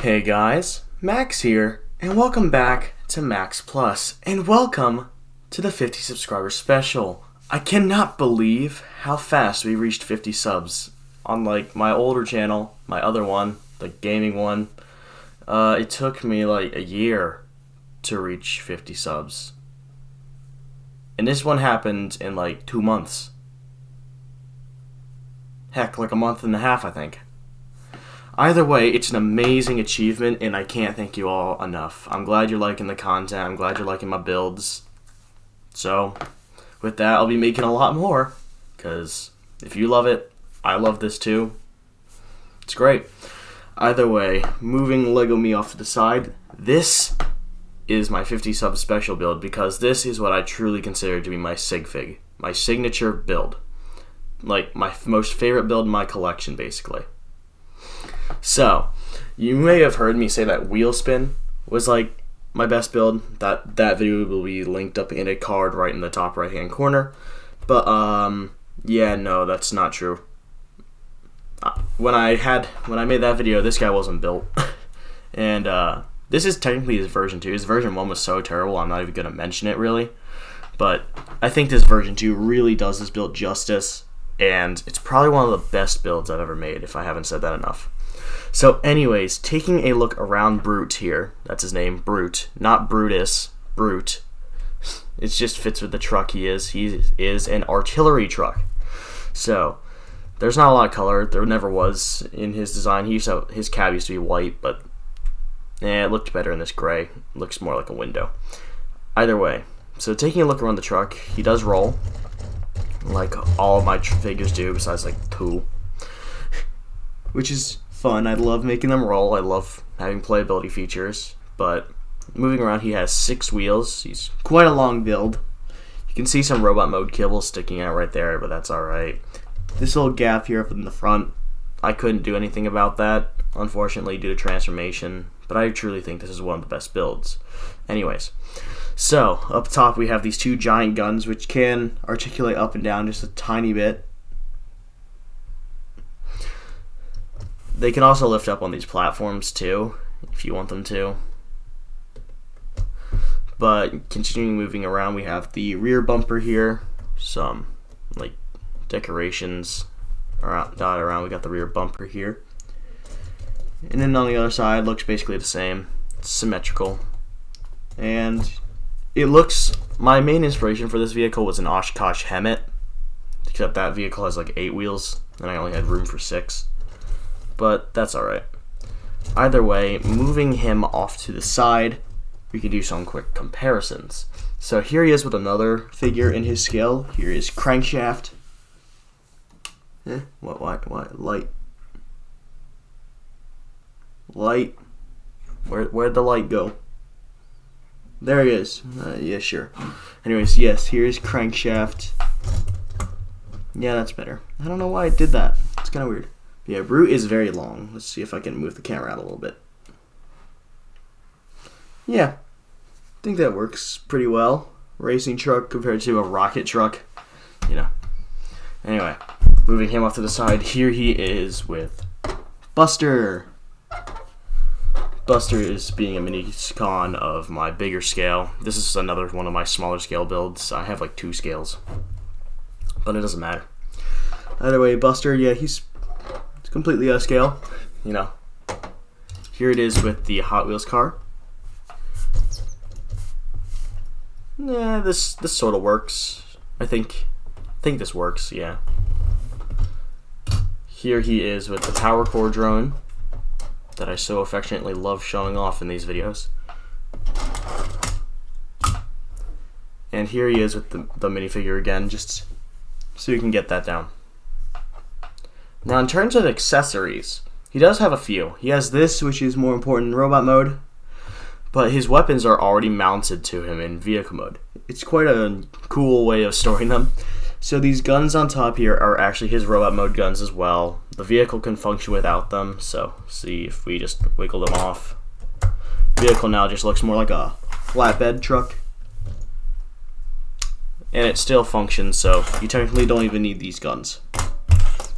Hey guys, Max here, and welcome back to Max Plus, and welcome to the 50 subscriber special. I cannot believe how fast we reached 50 subs. On my older channel, my other one, the gaming one, it took me like a year to reach 50 subs. And this one happened in like 2 months. Heck, like a month and a half, I think. Either way, it's an amazing achievement, and I can't thank you all enough. I'm glad you're liking the content. I'm glad you're liking my builds. So, with that, I'll be making a lot more, because if you love it, I love this too. It's great. Either way, moving Lego Me off to the side, this is my 50 sub special build, because this is what I truly consider to be my sig fig, my signature build. Like, my most favorite build in my collection, basically. So, you may have heard me say that wheel spin was like my best build. That video will be linked up in a card right in the top right hand corner. But yeah, no, that's not true. When I made that video, this guy wasn't built. And this is technically his version 2. His version 1 was so terrible, I'm not even gonna mention it really. But I think this version 2 really does this build justice, and it's probably one of the best builds I've ever made, if I haven't said that enough. So anyways, taking a look around Brute here, that's his name, Brute, not Brutus, Brute. It just fits with the truck he is. He is an artillery truck. So, there's not a lot of color, there never was in his design. His cab used to be white, but it looked better in this gray. It looks more like a window. Either way, so taking a look around the truck, he does roll, like all of my figures do, besides like 2. Which is fun. I love making them roll. I love having playability features. But moving around, he has 6 wheels. He's quite a long build. You can see some robot mode kibble sticking out right there, but that's alright. This little gap here up in the front, I couldn't do anything about that, unfortunately, due to transformation. But I truly think this is one of the best builds. Anyways, so up top we have these 2 giant guns, which can articulate up and down just a tiny bit. They can also lift up on these platforms too, if you want them to. But continuing moving around, we have the rear bumper here. Some like decorations dotted around. We got the rear bumper here. And then on the other side, looks basically the same. It's symmetrical. And it looks, my main inspiration for this vehicle was an Oshkosh Hemet. Except that vehicle has like 8 wheels, and I only had room for 6. But that's alright. Either way, moving him off to the side, we can do some quick comparisons. So here he is with another figure in his scale. Here is Crankshaft. What? Light. Where'd the light go? There he is. Yeah, sure. Anyways, yes, here's Crankshaft. Yeah, that's better. I don't know why I did that. It's kind of weird. Yeah, Brute is very long. Let's see if I can move the camera out a little bit. Yeah, I think that works pretty well. Racing truck compared to a rocket truck, you know. Anyway, moving him off to the side, here he is with Buster. Buster is being a mini con of my bigger scale. This is another one of my smaller scale builds. I have like 2 scales, but it doesn't matter. Either way, Buster, yeah, he's completely out of scale, you know. Here it is with the Hot Wheels car. Yeah, this sort of works. I think this works, yeah. Here he is with the Power Core drone that I so affectionately love showing off in these videos. And here he is with the minifigure again, just so you can get that down. Now, in terms of accessories, he does have a few. He has this, which is more important in robot mode, but his weapons are already mounted to him in vehicle mode. It's quite a cool way of storing them. So these guns on top here are actually his robot mode guns as well. The vehicle can function without them, so see if we just wiggle them off. Vehicle now just looks more like a flatbed truck. And it still functions, so you technically don't even need these guns.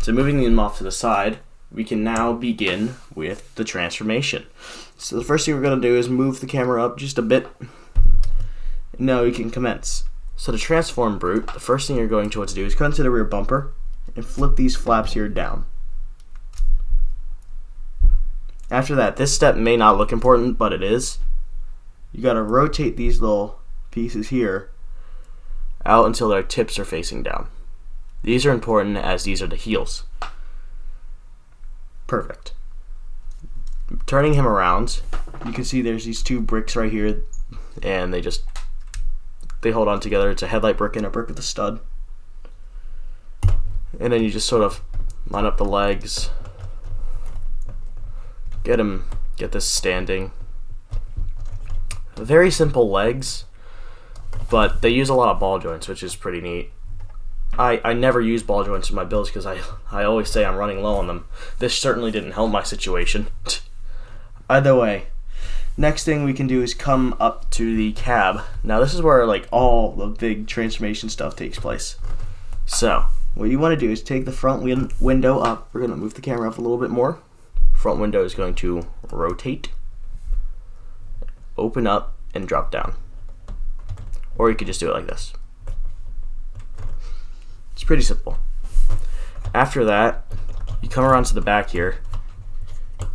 So moving them off to the side, we can now begin with the transformation. So the first thing we're going to do is move the camera up just a bit. Now we can commence. So to transform Brute, the first thing you're going to want to do is come to the rear bumper and flip these flaps here down. After that, this step may not look important, but it is. You got to rotate these little pieces here out until their tips are facing down. These are important as these are the heels. Perfect. Turning him around, you can see there's these two bricks right here, and they hold on together. It's a headlight brick and a brick with a stud. And then you just sort of line up the legs, get this standing. Very simple legs, but they use a lot of ball joints, which is pretty neat. I never use ball joints in my builds because I always say I'm running low on them. This certainly didn't help my situation. Either way, next thing we can do is come up to the cab. Now this is where like all the big transformation stuff takes place. So what you want to do is take the front window up. We're going to move the camera up a little bit more. Front window is going to rotate, open up, and drop down. Or you could just do it like this. It's pretty simple. After that, you come around to the back here,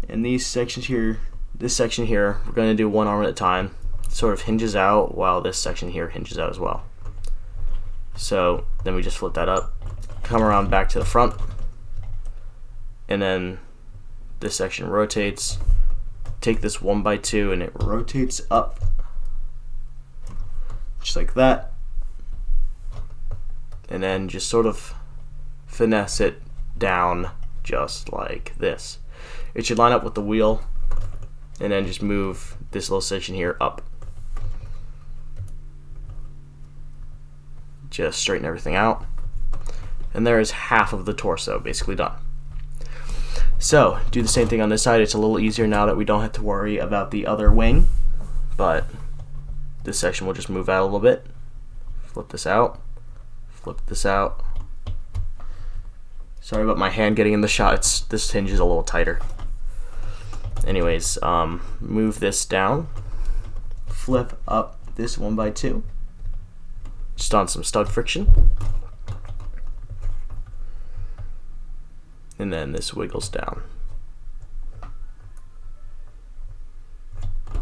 and these sections here, this section here, we're going to do one arm at a time. It sort of hinges out while this section here hinges out as well. So then we just flip that up, come around back to the front, and then this section rotates. Take this 1x2 and it rotates up just like that, and then just sort of finesse it down just like this. It should line up with the wheel, and then just move this little section here up. Just straighten everything out, and there is half of the torso basically done. So do the same thing on this side. It's a little easier now that we don't have to worry about the other wing, but this section will just move out a little bit. Flip this out, flip this out. Sorry about my hand getting in the shot. This hinge is a little tighter. Anyways, move this down, flip up this 1x2, just on some stud friction, and then this wiggles down,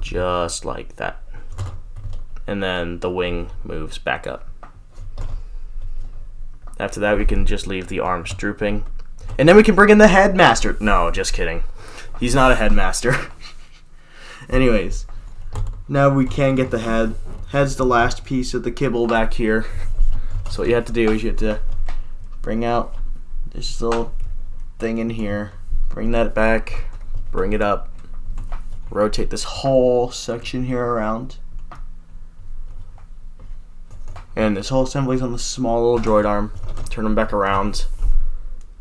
just like that, and then the wing moves back up. After that, we can just leave the arms drooping, and then we can bring in the headmaster. No, just kidding. He's not a headmaster. Anyways, now we can get the head. Head's the last piece of the kibble back here. So what you have to do is you have to bring out this little thing in here, bring that back, bring it up, rotate this whole section here around. And this whole assembly's on the small little droid arm. Turn them back around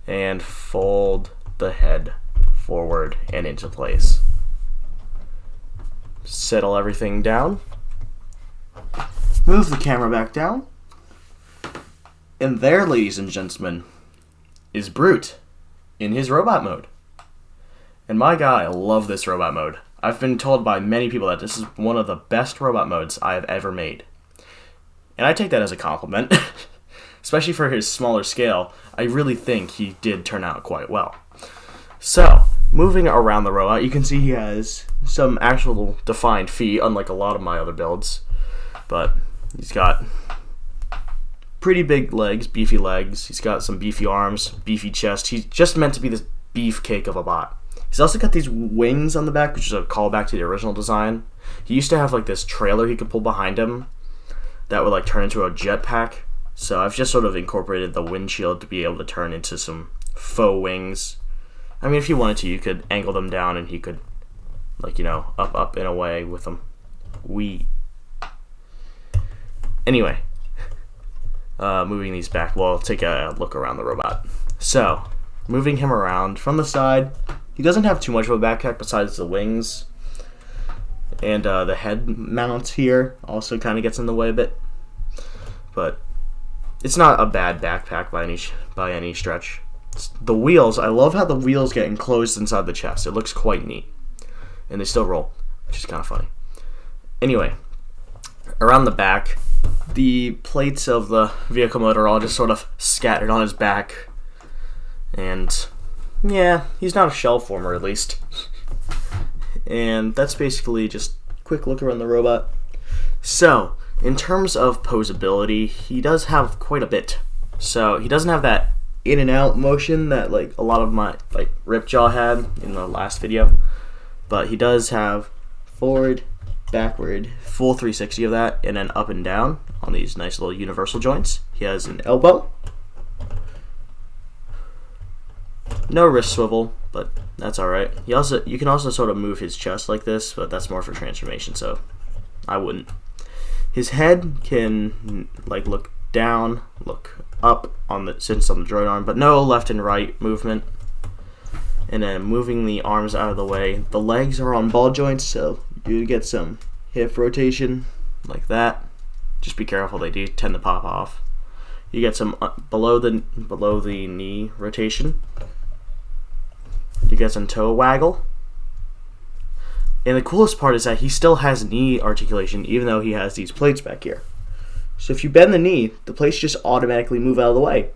and fold the head forward and into place. Settle everything down. Move the camera back down. And there, ladies and gentlemen, is Brute in his robot mode. And my God, I love this robot mode. I've been told by many people that this is one of the best robot modes I have ever made. And I take that as a compliment. Especially for his smaller scale, I really think he did turn out quite well. So, moving around the robot, you can see he has some actual defined feet, unlike a lot of my other builds. But he's got pretty big legs, beefy legs. He's got some beefy arms, beefy chest. He's just meant to be this beefcake of a bot. He's also got these wings on the back, which is a callback to the original design. He used to have like this trailer he could pull behind him that would like turn into a jetpack. So I've just sort of incorporated the windshield to be able to turn into some faux wings. I mean, if you wanted to, you could angle them down and he could, like, you know, up and away with them. Anyway, moving these back, we'll take a look around the robot. So, moving him around from the side, he doesn't have too much of a backpack besides the wings. And the head mount here also kind of gets in the way a bit. But it's not a bad backpack by any stretch. The wheels, I love how the wheels get enclosed inside the chest. It looks quite neat. And they still roll, which is kind of funny. Anyway, around the back, the plates of the vehicle motor are all just sort of scattered on his back. And yeah, he's not a shell former at least. And that's basically just a quick look around the robot. So, in terms of posability, he does have quite a bit. So, he doesn't have that in and out motion that like a lot of my Ripjaw had in the last video. But he does have forward, backward, full 360 of that, and then up and down on these nice little universal joints. He has an elbow. No wrist swivel, but that's alright. You can also sort of move his chest like this, but that's more for transformation, so I wouldn't. His head can like look down, look up on the droid arm, but no left and right movement. And then moving the arms out of the way. The legs are on ball joints, so you get some hip rotation like that. Just be careful; they do tend to pop off. You get some below the knee rotation. You get some toe waggle. And the coolest part is that he still has knee articulation, even though he has these plates back here. So if you bend the knee, the plates just automatically move out of the way,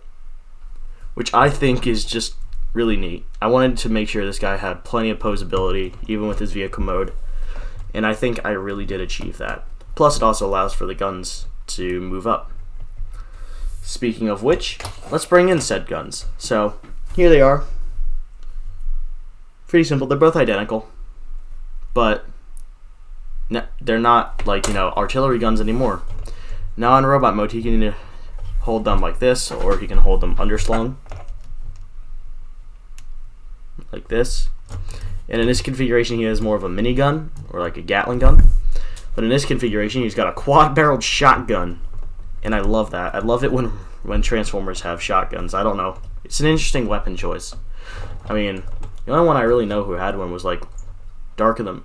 which I think is just really neat. I wanted to make sure this guy had plenty of posability, even with his vehicle mode, and I think I really did achieve that. Plus, it also allows for the guns to move up. Speaking of which, let's bring in said guns. So, here they are. Pretty simple. They're both identical, but they're not like, artillery guns anymore. Now in robot mode, he can either hold them like this, or he can hold them underslung like this. And in this configuration, he has more of a minigun, or like a Gatling gun. But in this configuration, he's got a quad-barreled shotgun, and I love that. I love it when Transformers have shotguns. I don't know. It's an interesting weapon choice. I mean, the only one I really know who had one was like Dark of the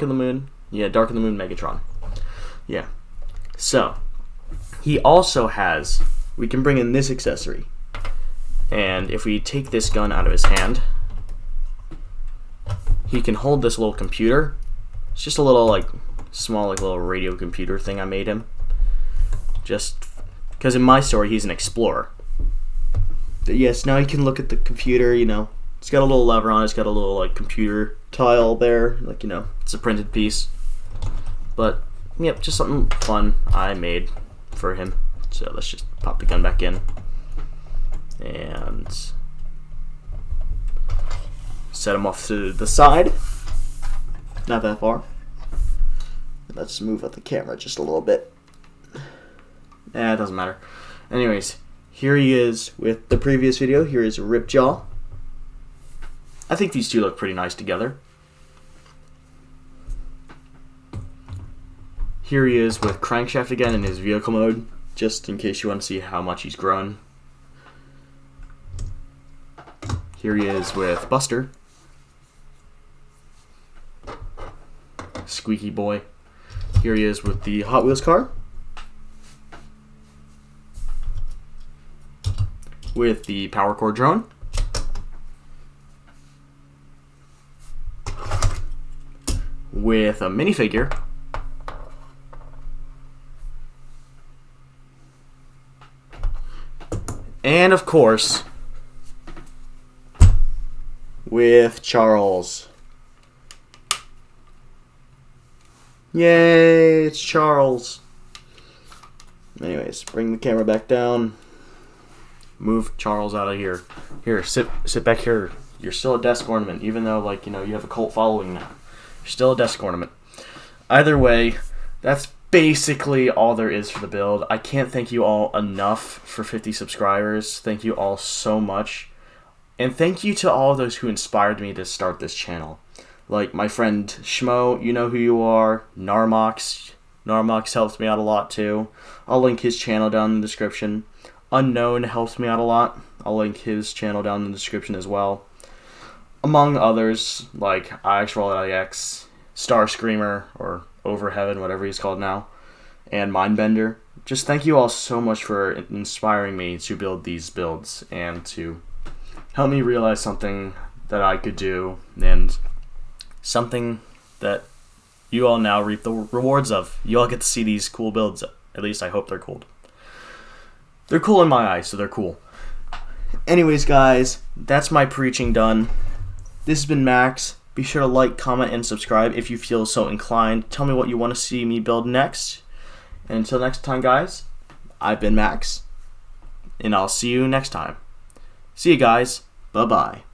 Moon? Yeah, Dark of the Moon Megatron. Yeah. So, he also has, we can bring in this accessory. And if we take this gun out of his hand, he can hold this little computer. It's just a little small little radio computer thing I made him. Just because in my story he's an explorer. But yes, now he can look at the computer, It's got a little lever on it, it's got a little computer tile there, it's a printed piece. But yep, just something fun I made for him. So let's just pop the gun back in. And set him off to the side. Not that far. Let's move up the camera just a little bit. It doesn't matter. Anyways, here he is with the previous video. Here is Ripjaw. I think these two look pretty nice together. Here he is with Crankshaft again in his vehicle mode, just in case you want to see how much he's grown. Here he is with Buster. Squeaky boy. Here he is with the Hot Wheels car. With the Power Core drone. With a minifigure. And of course, with Charles. Yay, it's Charles. Anyways, bring the camera back down. Move Charles out of here. Here, sit back here. You're still a desk ornament, even though, you have a cult following now. You're still a desk ornament. Either way, that's basically all there is for the build. I can't thank you all enough for 50 subscribers. Thank you all so much. And thank you to all those who inspired me to start this channel. Like my friend Schmo, you know who you are. Narmox. Narmox helps me out a lot too. I'll link his channel down in the description. Unknown helps me out a lot. I'll link his channel down in the description as well. Among others, like IXRoll.ix, Star Screamer, or Over Heaven, whatever he's called now, and Mindbender. Just thank you all so much for inspiring me to build these builds and to helped me realize something that I could do, and something that you all now reap the rewards of. You all get to see these cool builds. At least I hope they're cool. They're cool in my eyes, so they're cool. Anyways, guys, that's my preaching done. This has been Max. Be sure to like, comment, and subscribe if you feel so inclined. Tell me what you want to see me build next. And until next time, guys, I've been Max, and I'll see you next time. See you guys. Bye-bye.